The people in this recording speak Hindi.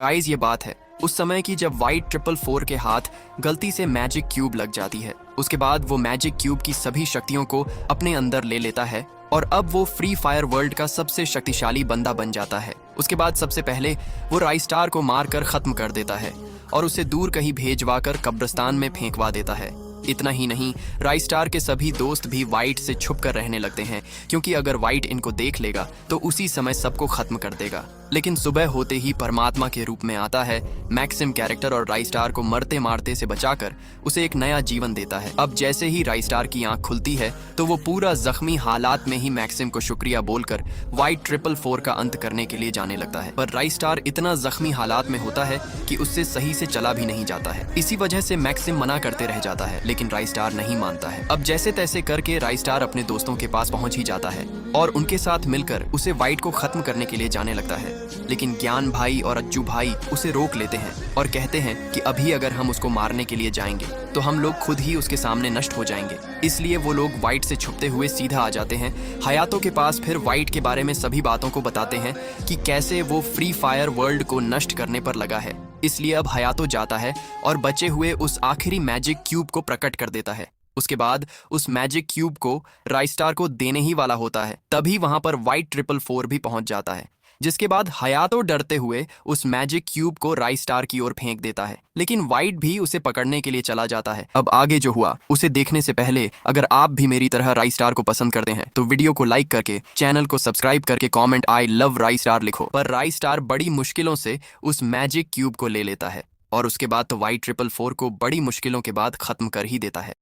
गाइस ये बात है उस समय की जब वाइट 444 के हाथ गलती से मैजिक क्यूब लग जाती है। उसके बाद वो मैजिक क्यूब की सभी शक्तियों को अपने अंदर ले लेता है और अब वो फ्री फायर वर्ल्ड का सबसे शक्तिशाली बंदा बन जाता है। उसके बाद सबसे पहले वो राइस्टार को मारकर खत्म कर देता है और उसे दूर कहीं भेजवा कर कब्रिस्तान में फेंकवा देता है। इतना ही नहीं, राइस्टार के सभी दोस्त भी वाइट से छुप कर रहने लगते हैं, क्योंकि अगर वाइट इनको देख लेगा तो उसी समय सबको खत्म कर देगा। लेकिन सुबह होते ही परमात्मा के रूप में आता है मैक्सिम कैरेक्टर और राइस्टार को मरते मारते से बचाकर उसे एक नया जीवन देता है। अब जैसे ही राइस्टार की आंख खुलती है तो वो पूरा जख्मी हालात में ही मैक्सिम को शुक्रिया बोलकर वाइट 444 का अंत करने के लिए जाने लगता है। पर राइस्टार इतना जख्मी हालात में होता है कि उससे सही से चला भी नहीं जाता है। इसी वजह से मैक्सिम मना करते रह जाता है, लेकिन राइस्टार नहीं मानता है। अब जैसे तैसे करके राइस्टार अपने दोस्तों के पास पहुंच ही जाता है और उनके साथ मिलकर उसे वाइट को खत्म करने के लिए जाने लगता है। लेकिन ज्ञान भाई और अज्जू भाई उसे रोक लेते हैं और कहते हैं कि अभी अगर हम उसको मारने के लिए जाएंगे तो हम लोग खुद ही उसके सामने नष्ट हो जाएंगे। इसलिए वो लोग वाइट से छुपते हुए सीधा आ जाते हैं हयातो के पास। फिर वाइट के बारे में सभी बातों को बताते हैं कि कैसे वो फ्री फायर वर्ल्ड को नष्ट करने पर लगा है। इसलिए अब हयातो जाता है और बचे हुए उस आखिरी मैजिक क्यूब को प्रकट कर देता है। उसके बाद उस मैजिक क्यूब को राइस्टार को देने ही वाला होता है, तभी वहां पर वाइट 444 भी पहुंच जाता है। जिसके बाद हयातो डरते हुए उस मैजिक क्यूब को राइस्टार की ओर फेंक देता है, लेकिन वाइट भी उसे पकड़ने के लिए चला जाता है। अब आगे जो हुआ उसे देखने से पहले अगर आप भी मेरी तरह राइस्टार को पसंद करते हैं तो वीडियो को लाइक करके चैनल को सब्सक्राइब करके कमेंट आई लव राइस्टार लिखो। पर राइस्टार बड़ी मुश्किलों से उस मैजिक क्यूब को ले लेता है और उसके बाद तो वाइट 444 को बड़ी मुश्किलों के बाद खत्म कर ही देता है।